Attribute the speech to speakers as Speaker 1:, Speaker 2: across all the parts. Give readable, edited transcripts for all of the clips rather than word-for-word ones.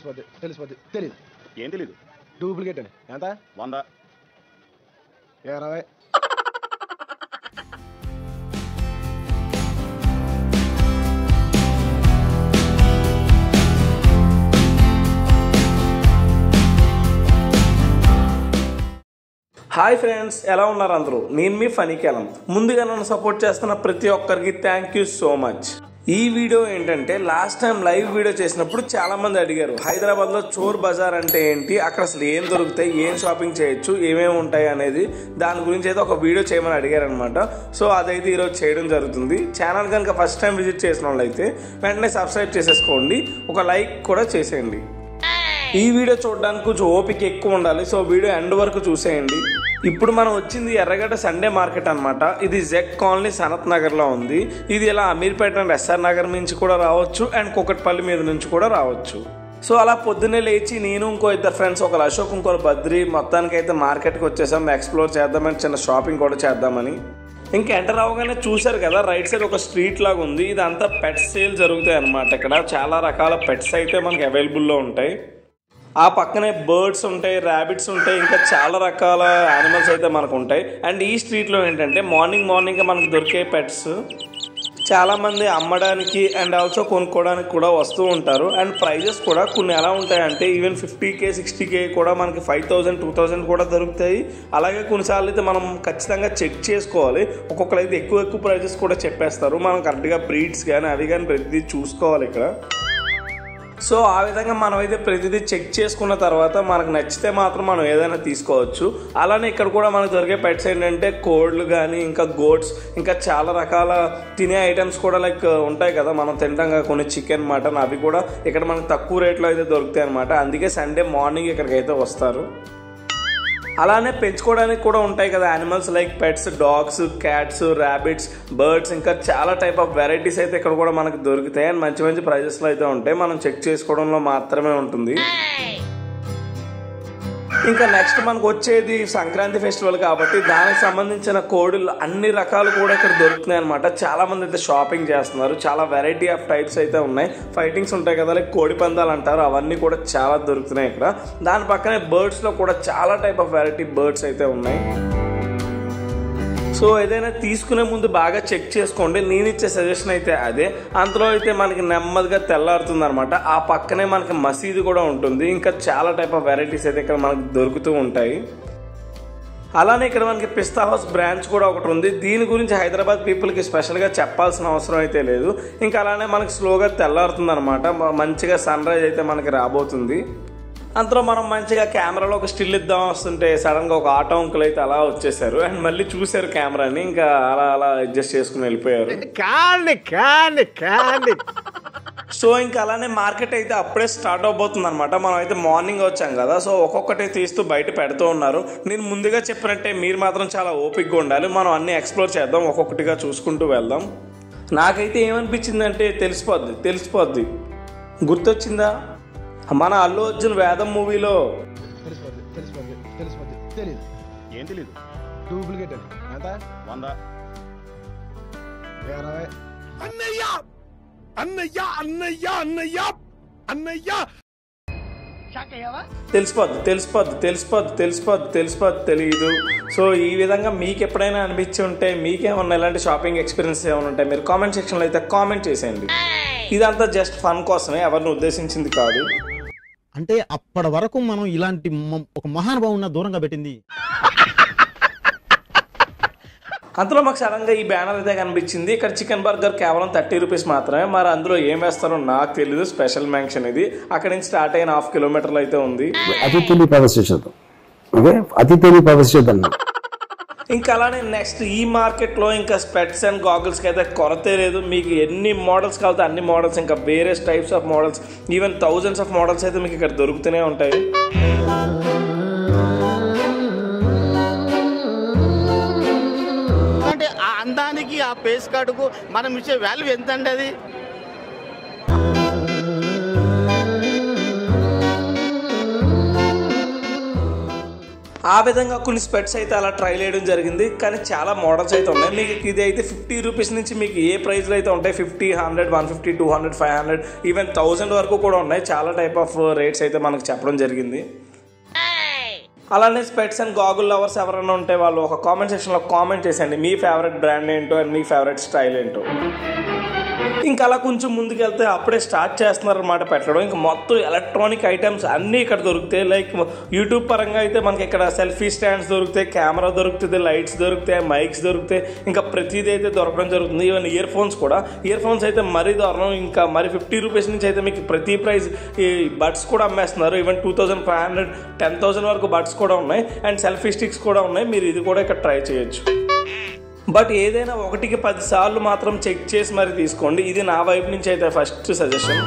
Speaker 1: తెలియదు.
Speaker 2: ఏం తెలీదు?
Speaker 1: డూప్లికేట్ అని ఎంత?
Speaker 2: 100.
Speaker 1: 20.
Speaker 3: హాయ్ ఫ్రెండ్స్, ఎలా ఉన్నారు అందరూ? నేను మీ ఫనీకేలం. ముందుగా నన్ను సపోర్ట్ చేస్తున్న ప్రతి ఒక్కరికి థ్యాంక్ యూ సో మచ్. ఈ వీడియో ఏంటంటే లాస్ట్ టైం లైవ్ వీడియో చేసినప్పుడు చాలా మంది అడిగారు హైదరాబాద్లో చోర్ బజార్ అంటే ఏంటి, అక్కడ అసలు ఏం దొరుకుతాయి, ఏం షాపింగ్ చేయొచ్చు, ఏమేమి ఉంటాయి అనేది దాని గురించి అయితే ఒక వీడియో చేయమని అడిగారు అనమాట. సో అదైతే ఈరోజు చేయడం జరుగుతుంది. ఛానల్ కనుక ఫస్ట్ టైం విజిట్ చేసిన వాళ్ళైతే వెంటనే సబ్స్క్రైబ్ చేసేసుకోండి, ఒక లైక్ కూడా చేసేయండి. ఈ వీడియో చూడడానికి కొంచెం ఓపిక ఎక్కువ ఉండాలి, సో వీడియో ఎండ్ వరకు చూసేయండి. ఇప్పుడు మనం వచ్చింది ఎర్రగడ్డ సండే మార్కెట్ అనమాట. ఇది జెడ్ కాలనీ సనత్ నగర్లో ఉంది. ఇది ఇలా అమీర్పేట అండ్ ఎస్ఆర్ నగర్ నుంచి కూడా రావచ్చు అండ్ కుకట్పల్లి మీద నుంచి కూడా రావచ్చు. సో అలా పొద్దున్నే లేచి నేను ఇంకో ఇద్దరు ఫ్రెండ్స్, ఒకరు అశోక్ ఇంకోరు బద్రి, మొత్తానికైతే మార్కెట్కి వచ్చేసాం. ఎక్స్ప్లోర్ చేద్దామని, చిన్న షాపింగ్ కూడా చేద్దామని. ఇంకా ఎంటర్ అవగానే చూసారు కదా, రైట్ సైడ్ ఒక స్ట్రీట్ లాగా ఉంది. ఇదంతా పెట్స్ సేల్ జరుగుతాయి అనమాట. ఇక్కడ చాలా రకాల పెట్స్ అయితే మనకి అవైలబుల్లో ఉంటాయి. ఆ పక్కనే బర్డ్స్ ఉంటాయి, ర్యాబిట్స్ ఉంటాయి, ఇంకా చాలా రకాల యానిమల్స్ అయితే మనకు ఉంటాయి. అండ్ ఈ స్ట్రీట్లో ఏంటంటే మార్నింగ్ మనకు దొరికే పెట్స్ చాలామంది అమ్మడానికి అండ్ ఆల్సో కొనుక్కోవడానికి కూడా వస్తూ ఉంటారు. అండ్ ప్రైజెస్ కూడా కొన్ని ఎలా ఉంటాయంటే ఈవెన్ 50K 60K కూడా మనకి 5000 2000 కూడా దొరుకుతాయి. అలాగే కొన్నిసార్లు అయితే మనం ఖచ్చితంగా చెక్ చేసుకోవాలి. ఒక్కొక్కరు అయితే ఎక్కువ ప్రైజెస్ కూడా చెప్పేస్తారు. మనం కరెక్ట్గా బ్రీడ్స్ కానీ అవి కానీ ప్రతిదీ చూసుకోవాలి ఇక్కడ. సో ఆ విధంగా మనం అయితే ప్రతిదీ చెక్ చేసుకున్న తర్వాత మనకు నచ్చితే మాత్రం మనం ఏదైనా తీసుకోవచ్చు. అలానే ఇక్కడ కూడా మనకు దొరికే పెట్స్ ఏంటంటే కోళ్ళు కానీ, ఇంకా గోట్స్, ఇంకా చాలా రకాల తినే ఐటమ్స్ కూడా లైక్ ఉంటాయి కదా, మనం తింటాం కదా కొన్ని చికెన్, మటన్, అవి కూడా ఇక్కడ మనకు తక్కువ రేట్లో అయితే దొరుకుతాయి అనమాట. అందుకే సండే మార్నింగ్ ఇక్కడికైతే వస్తారు. అలానే పెంచుకోవడానికి కూడా ఉంటాయి కదా animals like pets, dogs, cats, rabbits, birds, ఇంకా చాలా టైప్ ఆఫ్ వెరైటీస్ అయితే ఇక్కడ కూడా మనకు దొరుకుతాయి. అండ్ మంచి ప్రైజెస్లో అయితే ఉంటాయి. మనం చెక్ చేసుకోవడంలో మాత్రమే ఉంటుంది. ఇంకా నెక్స్ట్ మనకు వచ్చేది సంక్రాంతి ఫెస్టివల్ కాబట్టి దానికి సంబంధించిన కోడులు అన్ని రకాలు కూడా ఇక్కడ దొరుకుతున్నాయి అనమాట. చాలా మంది అయితే షాపింగ్ చేస్తున్నారు. చాలా వెరైటీ ఆఫ్ టైప్స్ అయితే ఉన్నాయి. ఫైటింగ్స్ ఉంటాయి కదా, లైక్ కోడి పందాలు అంటారు, అవన్నీ కూడా చాలా దొరుకుతున్నాయి ఇక్కడ. దాని పక్కనే బర్డ్స్లో కూడా చాలా టైప్ ఆఫ్ వెరైటీ బర్డ్స్ అయితే ఉన్నాయి. సో ఏదైనా తీసుకునే ముందు బాగా చెక్ చేసుకోండి. నేను ఇచ్చే సజెషన్ అయితే అదే. అందులో అయితే మనకి నెమ్మదిగా తెల్లారుతుంది అనమాట. ఆ పక్కనే మనకి మసీదు కూడా ఉంటుంది. ఇంకా చాలా టైప్ ఆఫ్ వెరైటీస్ అయితే ఇక్కడ మనకు దొరుకుతూ ఉంటాయి. అలానే ఇక్కడ మనకి పిస్తా హౌస్ బ్రాంచ్ కూడా ఒకటి ఉంది. దీని గురించి హైదరాబాద్ పీపుల్కి స్పెషల్గా చెప్పాల్సిన అవసరం అయితే లేదు. ఇంకా అలానే మనకి స్లోగా తెల్లారుతుంది అనమాట. మంచిగా సన్ రైజ్ అయితే మనకి రాబోతుంది. అంతలో మనం మంచిగా కెమెరాలో ఒక స్టిల్ ఇద్దాం వస్తుంటే సడన్గా ఒక ఆటో అంకుల్ అయితే అలా వచ్చేసారు అండ్ మళ్ళీ చూసారు కెమెరాని. ఇంకా అలా అడ్జస్ట్ చేసుకుని వెళ్ళిపోయారు. సో ఇంకా అలానే మార్కెట్ అయితే అప్పుడే స్టార్ట్ అవబోతుంది అనమాట. మనం అయితే మార్నింగ్ వచ్చాం కదా, సో ఒక్కొక్కటి తీస్తూ బయట పెడుతూ ఉన్నారు. నేను ముందుగా చెప్పినట్టే మీరు మాత్రం చాలా ఓపికగా ఉండాలి. మనం అన్ని ఎక్స్ప్లోర్ చేద్దాం, ఒక్కొక్కటిగా చూసుకుంటూ వెళ్దాం. నాకైతే ఏమనిపించిందంటే తెలిసిపోద్ది. గుర్తొచ్చిందా మన అల్లు అర్జున్ వేదం మూవీలో?
Speaker 1: తెలియదు.
Speaker 2: ఏం తెలీదు?
Speaker 1: డూప్లికేట్ అని ఎంత?
Speaker 2: 100.
Speaker 1: 20.
Speaker 2: అన్నయ్య
Speaker 3: తెలిసిపోద్ది తెలియదు. సో ఈ విధంగా మీకు ఎప్పుడైనా అనిపించి ఉంటే, మీకేమన్నా ఇలాంటి షాపింగ్ ఎక్స్పీరియన్స్ ఏమైనా ఉంటాయి, మీరు కామెంట్ సెక్షన్లో అయితే కామెంట్ చేసేయండి. ఇదంతా జస్ట్ ఫన్ కోసమే, ఎవరిని ఉద్దేశించింది కాదు.
Speaker 4: అంటే అప్పటి వరకు మనం ఇలాంటి ఒక మహానుభావుని దూరంగా పెట్టింది.
Speaker 3: అంతలో మాకు సడన్గా ఈ బ్యానర్ అయితే కనిపించింది. ఇక్కడ చికెన్ బర్గర్ కేవలం 30 రూపీస్ మాత్రమే. మరి అందులో ఏం వేస్తారో నాకు తెలీదు. స్పెషల్ మ్యాన్షన్ ఇది. అక్కడి నుంచి స్టార్ట్ అయిన 1/2 కిలోమీటర్లు అయితే ఉంది. ఇంకా అలానే నెక్స్ట్ ఈ మార్కెట్లో ఇంకా స్పెట్స్ అండ్ గాగుల్స్కి అయితే కొరతే లేదు. మీకు ఎన్ని మోడల్స్ కావాలితే అన్ని మోడల్స్, ఇంకా various types of models, even thousands of models అయితే మీకు ఇక్కడ దొరుకుతూనే ఉంటాయి.
Speaker 5: అంటే ఆ అందానికి, ఆ ఫేస్ కార్డుకు మనం ఇచ్చే వాల్యూ ఎంత అండి అది?
Speaker 3: ఆ విధంగా కొన్ని స్పెట్స్ అయితే అలా ట్రై చేయడం జరిగింది. కానీ చాలా మోడల్స్ అయితే ఉన్నాయి. మీకు ఇది అయితే 50 రూపీస్ నుంచి మీకు ఏ ప్రైస్లో అయితే ఉంటాయి 50, 100, 150, 200, 500 ఈవెన్ 1000 వరకు కూడా ఉన్నాయి. చాలా టైప్ ఆఫ్ రేట్స్ అయితే మనకు చెప్పడం జరిగింది. అలానే స్పెట్స్ అండ్ గాగుల్ లవర్స్ ఎవరైనా ఉంటే వాళ్ళు ఒక కామెంట్ సెక్షన్లో కామెంట్ చేసేయండి మీ ఫేవరెట్ బ్రాండ్ ఏంటో అండ్ మీ ఫేవరెట్ స్టైల్ ఏంటో. ఇంకా అలా కొంచెం ముందుకెళ్తే అప్పుడే స్టార్ట్ చేస్తున్నారు అనమాట పెట్టడం. ఇంకా మొత్తం ఎలక్ట్రానిక్ ఐటమ్స్ అన్నీ ఇక్కడ దొరుకుతాయి. లైక్ యూట్యూబ్ పరంగా అయితే మనకి ఇక్కడ సెల్ఫీ స్టాండ్స్ దొరుకుతాయి, కెమెరా దొరుకుతుంది, లైట్స్ దొరుకుతాయి, మైక్స్ దొరుకుతాయి, ఇంకా ప్రతిదీ అయితే దొరకడం జరుగుతుంది. ఈవెన్ ఇయర్ ఫోన్స్ అయితే మరీ దారుణం. ఇంకా మరి 50 రూపీస్ నుంచి అయితే మీకు ప్రతి ప్రైస్ ఈ బడ్స్ కూడా అమ్మేస్తున్నారు. ఈవెన్ 2500, 10,000 వరకు బడ్స్ కూడా ఉన్నాయి అండ్ సెల్ఫీ స్టిక్స్ కూడా ఉన్నాయి. మీరు ఇది కూడా ఇక్కడ ట్రై చేయొచ్చు. బట్ ఏదైనా 1కి 10 సార్లు మాత్రం చెక్ చేసి మరి తీసుకోండి. ఇది నా వైపు నుంచి అయితే ఫస్ట్ సజెషన్.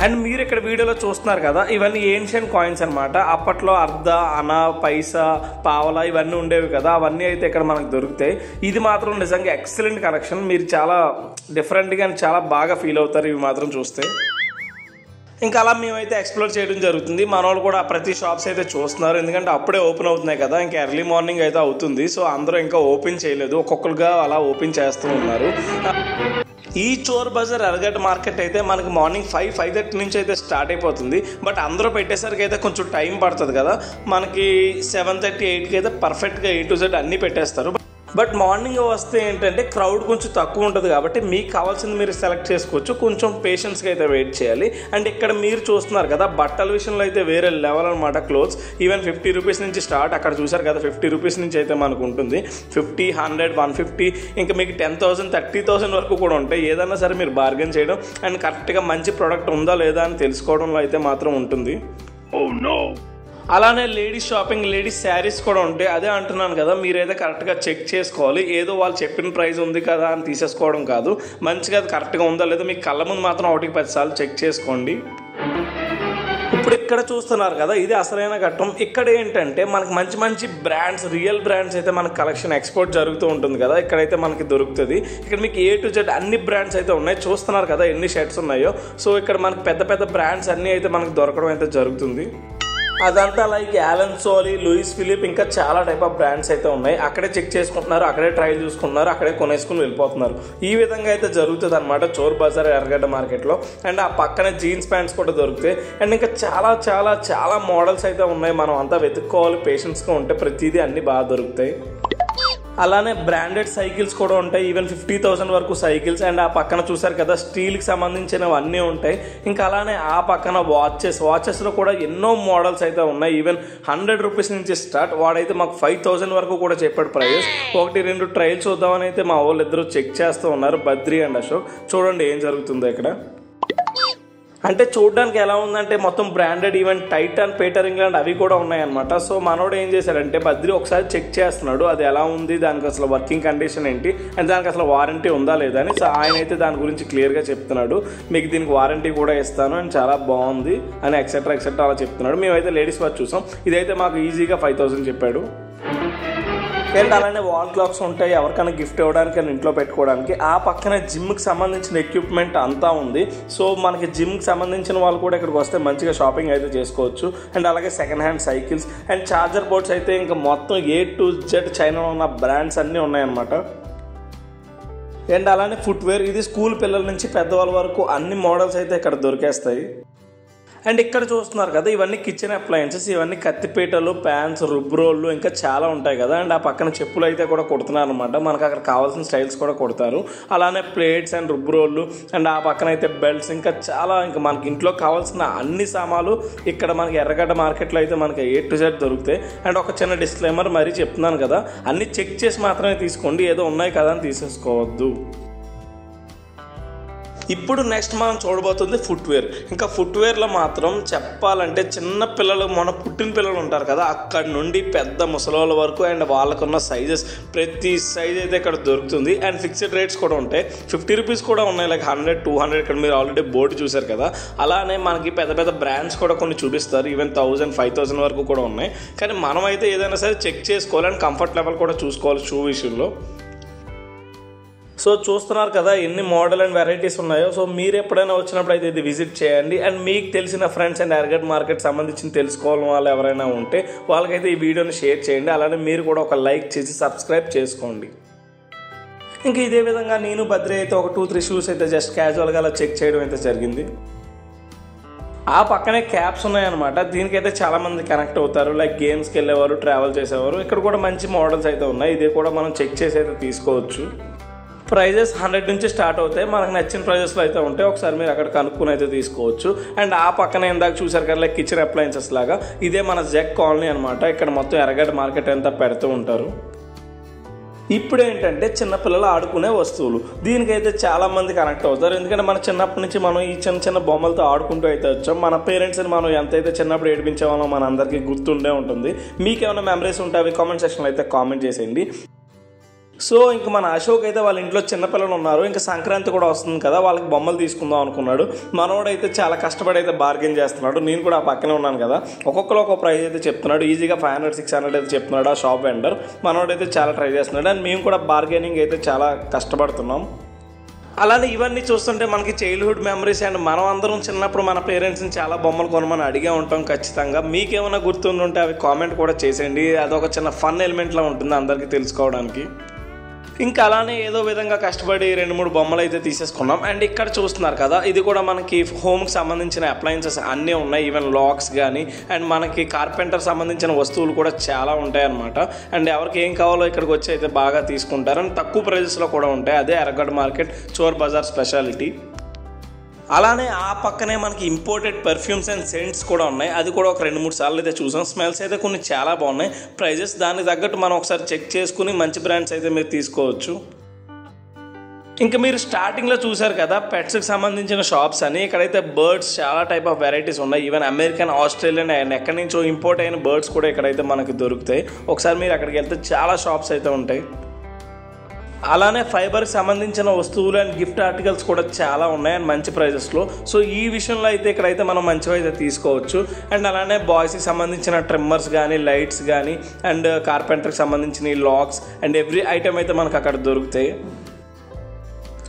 Speaker 3: అండ్ మీరు ఇక్కడ వీడియోలో చూస్తున్నారు కదా, ఇవన్నీ ఏన్షియంట్ కాయిన్స్ అనమాట. అప్పట్లో అర్ధ, అన, పైసా, పావలా ఇవన్నీ ఉండేవి కదా, అవన్నీ అయితే ఇక్కడ మనకు దొరుకుతాయి. ఇది మాత్రం నిజంగా ఎక్సలెంట్ కలెక్షన్. మీరు చాలా డిఫరెంట్గా అండ్ చాలా బాగా ఫీల్ అవుతారు ఇవి మాత్రం చూస్తే. ఇంకా అలా మేమైతే ఎక్స్ప్లోర్ చేయడం జరుగుతుంది. మన వాళ్ళు కూడా ప్రతి షాప్స్ అయితే చూస్తున్నారు, ఎందుకంటే అప్పుడే ఓపెన్ అవుతున్నాయి కదా, ఇంకా ఎర్లీ మార్నింగ్ అయితే అవుతుంది. సో అందరూ ఇంకా ఓపెన్ చేయలేదు, ఒక్కొక్కరుగా అలా ఓపెన్ చేస్తూ ఉన్నారు. ఈ చోర్ బజార్ ఎర్రగడ్డ మార్కెట్ అయితే మనకి మార్నింగ్ 5:30 నుంచి అయితే స్టార్ట్ అయిపోతుంది. బట్ అందరూ పెట్టేసరికి అయితే కొంచెం టైం పడుతుంది కదా, మనకి 7:30, 8కి అయితే పర్ఫెక్ట్గా A to Z అన్నీ పెట్టేస్తారు. బట్ మార్నింగ్ వస్తే ఏంటంటే క్రౌడ్ కొంచెం తక్కువ ఉంటుంది కాబట్టి మీకు కావాల్సింది మీరు సెలెక్ట్ చేసుకోవచ్చు. కొంచెం పేషెన్స్గా అయితే వెయిట్ చేయాలి. అండ్ ఇక్కడ మీరు చూస్తున్నారు కదా, బట్టల విషయంలో అయితే వేరే లెవెల్ అనమాట. క్లోత్స్ ఈవెన్ 50 రూపీస్ నుంచి స్టార్ట్. అక్కడ చూసారు కదా 50 రూపీస్ నుంచి అయితే మనకు ఉంటుంది. 50, 100, 150 ఇంకా మీకు 10,000, 30,000 వరకు కూడా ఉంటాయి. ఏదైనా సరే మీరు బార్గెన్ చేయడం అండ్ కరెక్ట్గా మంచి ప్రోడక్ట్ ఉందా లేదా అని తెలుసుకోవడంలో అయితే మాత్రం ఉంటుంది. అలానే లేడీస్ షాపింగ్, లేడీస్ శారీస్ కూడా ఉంటాయి. అదే అంటున్నాను కదా, మీరైతే కరెక్ట్గా చెక్ చేసుకోవాలి. ఏదో వాళ్ళు చెప్పిన ప్రైస్ ఉంది కదా అని తీసేసుకోవడం కాదు. మంచిగా అది కరెక్ట్గా ఉందా లేదా మీకు కళ్ళ ముందు మాత్రం 1కి 10 సార్లు చెక్ చేసుకోండి. ఇప్పుడు ఇక్కడ చూస్తున్నారు కదా, ఇది అసలైన ఘట్టం. ఇక్కడ ఏంటంటే మనకి మంచి మంచి బ్రాండ్స్, రియల్ బ్రాండ్స్ అయితే మనకి కలెక్షన్ ఎక్స్పోర్ట్ జరుగుతూ ఉంటుంది కదా, ఇక్కడైతే మనకి దొరుకుతుంది. ఇక్కడ మీకు A to Z అన్ని బ్రాండ్స్ అయితే ఉన్నాయి. చూస్తున్నారు కదా ఎన్ని షర్ట్స్ ఉన్నాయో. సో ఇక్కడ మనకి పెద్ద పెద్ద బ్రాండ్స్ అన్నీ అయితే మనకు దొరకడం అయితే జరుగుతుంది. అదంతా like Allen Solly, Louis Philippe ఇంకా చాలా టైప్ ఆఫ్ బ్రాండ్స్ అయితే ఉన్నాయి. అక్కడే చెక్ చేసుకుంటున్నారు, అక్కడే ట్రయల్ చూసుకుంటున్నారు, అక్కడే కొనేసుకుని వెళ్ళిపోతున్నారు. ఈ విధంగా అయితే జరుగుతుంది అనమాట చోర్ బజార్ ఎర్రగడ్డ మార్కెట్లో. అండ్ ఆ పక్కనే జీన్స్ ప్యాంట్స్ కూడా దొరుకుతాయి. అండ్ ఇంకా చాలా చాలా చాలా మోడల్స్ అయితే ఉన్నాయి. మనం అంతా వెతుక్కోవాలి, పేషెన్స్గా ఉంటే ప్రతిదీ అన్నీ బాగా దొరుకుతాయి. అలానే బ్రాండెడ్ సైకిల్స్ కూడా ఉంటాయి. ఈవెన్ 50,000 వరకు సైకిల్స్. అండ్ ఆ పక్కన చూసారు కదా స్టీల్కి సంబంధించినవి అన్నీ ఉంటాయి. ఇంకా అలానే ఆ పక్కన వాచెస్లో కూడా ఎన్నో మోడల్స్ అయితే ఉన్నాయి. ఈవెన్ 100 రూపీస్ నుంచి స్టార్ట్. వాడైతే మాకు 5,000 వరకు కూడా చెప్పాడు ప్రైస్. 1-2 ట్రయల్స్ చూద్దామని అయితే మా వాళ్ళు ఇద్దరు చెక్ చేస్తూ ఉన్నారు, బద్రి అండ్ అశోక్. చూడండి ఏం జరుగుతుందో ఇక్కడ. అంటే చూడడానికి ఎలా ఉందంటే మొత్తం branded, even Titan, Peter England అవి కూడా ఉన్నాయన్నమాట. సో మనోడు ఏం చేశాడంటే బద్రి ఒకసారి చెక్ చేస్తున్నాడు అది ఎలా ఉంది, దానికి అసలు వర్కింగ్ కండిషన్ ఏంటి అండ్ దానికి అసలు వారంటీ ఉందా లేదా అని. సో ఆయన అయితే దాని గురించి క్లియర్గా చెప్తున్నాడు. మీకు దీనికి వారంటీ కూడా ఇస్తాను అండ్ చాలా బాగుంది అని ఎక్సెట్రా అలా చెప్తున్నాడు. మేమైతే లేడీస్ వాచ్ చూసాం, ఇదైతే మాకు ఈజీగా 5,000 చెప్పాడు. అండ్ అలానే వాల్ క్లాక్స్ ఉంటాయి, ఎవరికైనా గిఫ్ట్ ఇవ్వడానికి అని ఇంట్లో పెట్టుకోవడానికి. ఆ పక్కన జిమ్కి సంబంధించిన ఎక్విప్మెంట్ అంతా ఉంది. సో మనకి జిమ్కి సంబంధించిన వాళ్ళు కూడా ఇక్కడికి వస్తే మంచిగా షాపింగ్ అయితే చేసుకోవచ్చు. అండ్ అలాగే second hand cycles and charger boards అయితే ఇంకా మొత్తం A to Z చైనాలో ఉన్న బ్రాండ్స్ అన్నీ ఉన్నాయన్నమాట. అండ్ అలానే ఫుట్వేర్, ఇది స్కూల్ పిల్లల నుంచి పెద్దవాళ్ళ వరకు అన్ని మోడల్స్ అయితే ఇక్కడ దొరికేస్తాయి. అండ్ ఇక్కడ చూస్తున్నారు కదా ఇవన్నీ కిచెన్ అప్లయన్సెస్, ఇవన్నీ కత్తిపీటలు, ప్యాన్స్, రుబ్రోళ్ళు ఇంకా చాలా ఉంటాయి కదా. అండ్ ఆ పక్కన చెప్పులు అయితే కూడా కుడుతున్నారు అనమాట. మనకు అక్కడ కావాల్సిన స్టైల్స్ కూడా కుడతారు. అలానే ప్లేట్స్ అండ్ రుబ్రోళ్ళు అండ్ ఆ పక్కన అయితే బెల్ట్స్ ఇంకా చాలా ఇంకా మనకి ఇంట్లో కావాల్సిన అన్ని సామాన్లు ఇక్కడ మనకి ఎర్రగడ్డ మార్కెట్లో అయితే మనకి A to Z దొరుకుతాయి. అండ్ ఒక చిన్న డిస్క్లైమర్ మరీ చెప్తున్నాను కదా, అన్ని చెక్ చేసి మాత్రమే తీసుకోండి, ఏదో ఉన్నాయి కదా అని తీసేసుకోవద్దు. ఇప్పుడు నెక్స్ట్ మనం చూడబోతుంది ఫుట్వేర్. ఇంకా ఫుట్వేర్లో మాత్రం చెప్పాలంటే చిన్న పిల్లలు, మన పుట్టిన పిల్లలు ఉంటారు కదా, అక్కడ నుండి పెద్ద ముసలోళ్ళ వరకు అండ్ వాళ్ళకున్న సైజెస్ ప్రతి సైజ్ అయితే ఇక్కడ దొరుకుతుంది. అండ్ ఫిక్స్డ్ రేట్స్ కూడా ఉంటాయి. 50 రూపీస్ కూడా ఉన్నాయి, లైక్ 100, 200. ఇక్కడ మీరు ఆల్రెడీ బోర్డు చూసారు కదా. అలానే మనకి పెద్ద పెద్ద బ్రాండ్స్ కూడా కొన్ని చూపిస్తారు. ఈవెన్ 1,000, 5,000 వరకు కూడా ఉన్నాయి. కానీ మనం అయితే ఏదైనా సరే చెక్ చేసుకోవాలి అండ్ కంఫర్ట్ లెవెల్ కూడా చూసుకోవాలి షూ విషయంలో. సో చూస్తున్నారు కదా ఎన్ని మోడల్ అండ్ వెరైటీస్ ఉన్నాయో. సో మీరు ఎప్పుడైనా వచ్చినప్పుడు అయితే ఇది విజిట్ చేయండి. అండ్ మీకు తెలిసిన ఫ్రెండ్స్ అండ్ ఎర్రగడ్డ మార్కెట్ సంబంధించి తెలుసుకోవాలని వాళ్ళు ఎవరైనా ఉంటే వాళ్ళకైతే ఈ వీడియోని షేర్ చేయండి. అలానే మీరు కూడా ఒక లైక్ చేసి సబ్స్క్రైబ్ చేసుకోండి. ఇంకా ఇదే విధంగా నేను బద్రి అయితే ఒక 2-3 షూస్ అయితే జస్ట్ క్యాజువల్గా అలా చెక్ చేయడం అయితే జరిగింది. ఆ పక్కనే క్యాప్స్ ఉన్నాయన్నమాట. దీనికైతే చాలామంది కనెక్ట్ అవుతారు, లైక్ గేమ్స్కి వెళ్ళేవారు, ట్రావెల్ చేసేవారు. ఇక్కడ కూడా మంచి మోడల్స్ అయితే ఉన్నాయి. ఇది కూడా మనం చెక్ చేసి అయితే తీసుకోవచ్చు. ప్రైజెస్ 100 నుంచి స్టార్ట్ అవుతాయి. మనకు నచ్చిన ప్రైజెస్లో అయితే ఉంటాయి. ఒకసారి మీరు అక్కడ కనుక్కుని అయితే తీసుకోవచ్చు. అండ్ ఆ పక్కన ఇందాక చూసారు కదా లైక్ కిచెన్ అప్లయన్సెస్ లాగా, ఇదే మన జెక్ కాలనీ అనమాట. ఇక్కడ మొత్తం ఎర్రగడ్డ మార్కెట్ అంతా పెడుతూ ఉంటారు. ఇప్పుడు ఏంటంటే చిన్నపిల్లలు ఆడుకునే వస్తువులు, దీనికైతే చాలామంది కనెక్ట్ అవుతారు. ఎందుకంటే మన చిన్నప్పటి నుంచి మనం ఈ చిన్న చిన్న బొమ్మలతో ఆడుకుంటూ అయితే వచ్చాం. మన పేరెంట్స్ని మనం ఎంతైతే చిన్నప్పుడు ఏడిపించేవాళ్ళో మన అందరికీ గుర్తుండే ఉంటుంది. మీకేమైనా మెమరీస్ ఉంటే అవి కామెంట్ సెక్షన్లో అయితే కామెంట్ చేసేయండి. సో ఇంక మన అశోక్ అయితే వాళ్ళ ఇంట్లో చిన్నపిల్లలు ఉన్నారు. ఇంకా సంక్రాంతి కూడా వస్తుంది కదా, వాళ్ళకి బొమ్మలు తీసుకుందాం అనుకున్నాడు. మనోడైతే చాలా కష్టపడి అయితే బార్గెన్ చేస్తున్నాడు. నేను కూడా ఆ పక్కనే ఉన్నాను కదా, ఒక్కొక్కరు ఒక్కొక్క ప్రైస్ అయితే చెప్తున్నాడు. ఈజీగా 500-600 అయితే చెప్తున్నాడు ఆ షాప్ వెండర్. మనోడైతే చాలా ట్రై చేస్తున్నాడు. అండ్ మేము కూడా బార్గెనింగ్ అయితే చాలా కష్టపడుతున్నాం. అలానే ఇవన్నీ చూస్తుంటే మనకి చైల్డ్హుడ్ మెమరీస్. అండ్ మనం అందరం చిన్నప్పుడు మన పేరెంట్స్ని చాలా బొమ్మలు కొనమని అడిగే ఉంటాం ఖచ్చితంగా. మీకేమైనా గుర్తుంటే అవి కామెంట్ కూడా చేసేయండి. అదొక చిన్న ఫన్ ఎలిమెంట్లా ఉంటుంది అందరికీ తెలుసుకోవడానికి. ఇంకా అలానే ఏదో విధంగా కష్టపడి 2-3 బొమ్మలు అయితే తీసేసుకున్నాం. అండ్ ఇక్కడ చూస్తున్నారు కదా, ఇది కూడా మనకి హోమ్కి సంబంధించిన అప్లయన్సెస్ అన్నీ ఉన్నాయి. ఈవెన్ లాక్స్ కానీ అండ్ మనకి కార్పెంటర్ సంబంధించిన వస్తువులు కూడా చాలా ఉంటాయి అన్నమాట. అండ్ ఎవరికి ఏం కావాలో ఇక్కడికి వచ్చి అయితే బాగా తీసుకుంటారు. అండ్ తక్కువ ప్రైజెస్లో కూడా ఉంటాయి. అదే ఎర్రగడ్డ మార్కెట్ చోర్ బజార్ స్పెషాలిటీ. అలానే ఆ పక్కనే మనకి ఇంపోర్టెడ్ పర్ఫ్యూమ్స్ అండ్ సెంట్స్ కూడా ఉన్నాయి. అది కూడా ఒక 2-3 సార్లు అయితే చూసాం. స్మెల్స్ అయితే కొన్ని చాలా బాగున్నాయి. ప్రైజెస్ దానికి తగ్గట్టు మనం ఒకసారి చెక్ చేసుకుని మంచి బ్రాండ్స్ అయితే మీరు తీసుకోవచ్చు. ఇంకా మీరు స్టార్టింగ్లో చూసారు కదా పెట్స్కి సంబంధించిన షాప్స్ అని. ఇక్కడైతే బర్డ్స్ చాలా టైప్ ఆఫ్ వెరైటీస్ ఉన్నాయి. ఈవెన్ అమెరికన్, ఆస్ట్రేలియన్ అండ్ ఎక్కడి నుంచో ఇంపోర్ట్ అయిన బర్డ్స్ కూడా ఇక్కడైతే మనకి దొరుకుతాయి. ఒకసారి మీరు అక్కడికి వెళ్తే చాలా షాప్స్ అయితే ఉంటాయి. అలానే ఫైబర్కి సంబంధించిన వస్తువులు అండ్ గిఫ్ట్ ఆర్టికల్స్ కూడా చాలా ఉన్నాయి అండ్ మంచి ప్రైజెస్లో. సో ఈ విషయంలో అయితే ఇక్కడైతే మనం మంచిగా అయితే తీసుకోవచ్చు. అండ్ అలానే బాయ్స్కి సంబంధించిన ట్రిమ్మర్స్ కానీ, లైట్స్ కానీ అండ్ కార్పెంటర్కి సంబంధించిన లాక్స్ అండ్ ఎవ్రీ ఐటమ్ అయితే మనకు అక్కడ దొరుకుతాయి.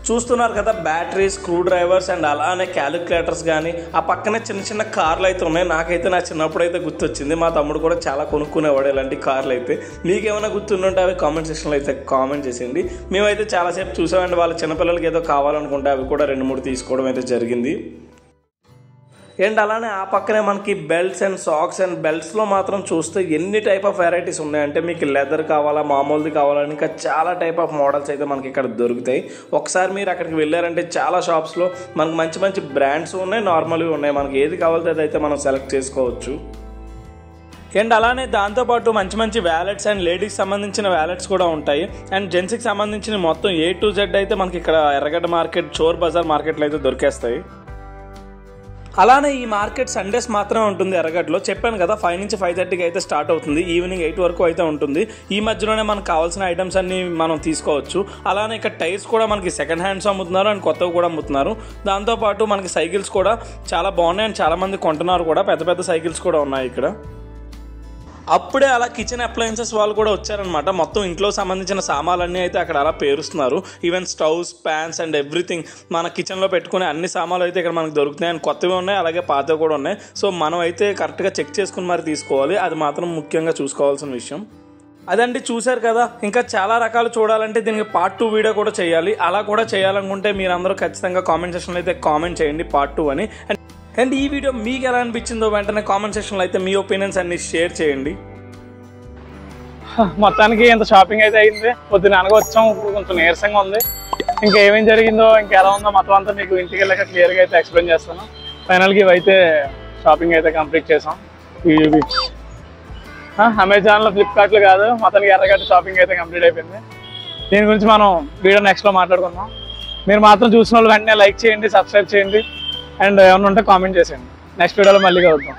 Speaker 3: చూస్తున్నారు కదా బ్యాటరీ, స్క్రూ డ్రైవర్స్ అండ్ అలానే క్యాలిక్యులేటర్స్ కానీ. ఆ పక్కనే చిన్న చిన్న కార్లు అయితే ఉన్నాయి. నాకైతే నా చిన్నప్పుడు అయితే గుర్తొచ్చింది. మా తమ్ముడు కూడా చాలా కొనుక్కునేవాడు ఇలాంటి కార్లు అయితే. మీకేమైనా గుర్తుంటే అవి కామెంట్ సెక్షన్లో అయితే కామెంట్ చేసేయండి. మేమైతే చాలాసేపు చూసామండి. వాళ్ళ చిన్నపిల్లలకి ఏదో కావాలనుకుంటే అవి కూడా 2-3 తీసుకోవడం అయితే జరిగింది. అండ్ అలానే ఆ పక్కనే మనకి బెల్ట్స్ అండ్ సాక్స్ అండ్ బెల్ట్స్లో మాత్రం చూస్తే ఎన్ని టైప్ ఆఫ్ వెరైటీస్ ఉన్నాయంటే మీకు లెదర్ కావాలా, మామూలుది కావాలని ఇంకా చాలా టైప్ ఆఫ్ మోడల్స్ అయితే మనకి ఇక్కడ దొరుకుతాయి. ఒకసారి మీరు అక్కడికి వెళ్ళారంటే చాలా షాప్స్లో మనకు మంచి మంచి బ్రాండ్స్ ఉన్నాయి, నార్మల్వి ఉన్నాయి. మనకి ఏది కావాలో అదైతే మనం సెలెక్ట్ చేసుకోవచ్చు. అండ్ అలానే దాంతోపాటు మంచి మంచి వ్యాలెట్స్ అండ్ లేడీస్కి సంబంధించిన వ్యాలెట్స్ కూడా ఉంటాయి. అండ్ జెంట్స్కి సంబంధించిన మొత్తం A to Z అయితే మనకి ఇక్కడ ఎర్రగడ్డ మార్కెట్ చోర్ బజార్ మార్కెట్లో అయితే దొరికేస్తాయి. అలానే ఈ మార్కెట్ సండేస్ మాత్రమే ఉంటుంది ఎర్రగడ్డలో. చెప్పాను కదా 5 నుంచి 5:30కి అయితే స్టార్ట్ అవుతుంది. ఈవినింగ్ 8 వరకు అయితే ఉంటుంది. ఈ మధ్యలోనే మనకు కావాల్సిన ఐటమ్స్ అన్ని మనం తీసుకోవచ్చు. అలానే ఇక్కడ టైర్స్ కూడా మనకి సెకండ్ హ్యాండ్స్ అమ్ముతున్నారు అండ్ కొత్తవి కూడా అమ్ముతున్నారు. దాంతోపాటు మనకి సైకిల్స్ కూడా చాలా బాగున్నాయి అండ్ చాలామంది కొంటున్నారు కూడా. పెద్ద పెద్ద సైకిల్స్ కూడా ఉన్నాయి ఇక్కడ. అప్పుడే అలా కిచెన్ అప్లయన్సెస్ వాళ్ళు కూడా వచ్చారనమాట. మొత్తం ఇంట్లో సంబంధించిన సామాన్లన్నీ అయితే అక్కడ అలా పేరుస్తున్నారు. Even stoves, pans and everything మన కిచెన్లో పెట్టుకునే అన్ని సామాన్లు అయితే ఇక్కడ మనకు దొరుకుతున్నాయి. అండ్ కొత్తవి ఉన్నాయి, అలాగే పాతవి కూడా ఉన్నాయి. సో మనం అయితే కరెక్ట్గా చెక్ చేసుకుని మరి తీసుకోవాలి. అది మాత్రం ముఖ్యంగా చూసుకోవాల్సిన విషయం. అదండి, చూశారు కదా. ఇంకా చాలా రకాలు చూడాలంటే దీనికి Part 2 వీడియో కూడా చేయాలి. అలా కూడా చేయాలనుకుంటే మీరందరూ ఖచ్చితంగా కామెంట్ సెక్షన్లో అయితే కామెంట్ చేయండి Part 2 అని. అండ్ ఈ వీడియో మీకు ఎలా అనిపించిందో వెంటనే కామెంట్ సెక్షన్లో అయితే మీ ఒపీనియన్స్ అన్ని షేర్ చేయండి.
Speaker 2: మొత్తానికి ఇంత షాపింగ్ అయితే అయింది. పొద్దున అనగా వచ్చాం, కొంచెం నీరసంగా ఉంది. ఇంకా ఏమేం జరిగిందో ఇంకా ఎలా ఉందో మొత్తం అంతా మీకు ఇంటికి వెళ్ళాక క్లియర్గా అయితే ఎక్స్ప్లెయిన్ చేస్తాను. ఫైనల్గా ఇవైతే షాపింగ్ అయితే కంప్లీట్ చేసాం. ఇవి అమెజాన్లో, ఫ్లిప్కార్ట్లో కాదు, మొత్తానికి ఎర్రగడ్డ షాపింగ్ అయితే కంప్లీట్ అయిపోయింది. దీని గురించి మనం వీడియో నెక్స్ట్లో మాట్లాడుకుందాం. మీరు మాత్రం చూసిన వాళ్ళు వెంటనే లైక్ చేయండి, సబ్స్క్రైబ్ చేయండి అండ్ ఏమైనా ఉంటే కామెంట్ చేసేయండి. నెక్స్ట్ వీడియోలో మళ్ళీ కలుద్దాం.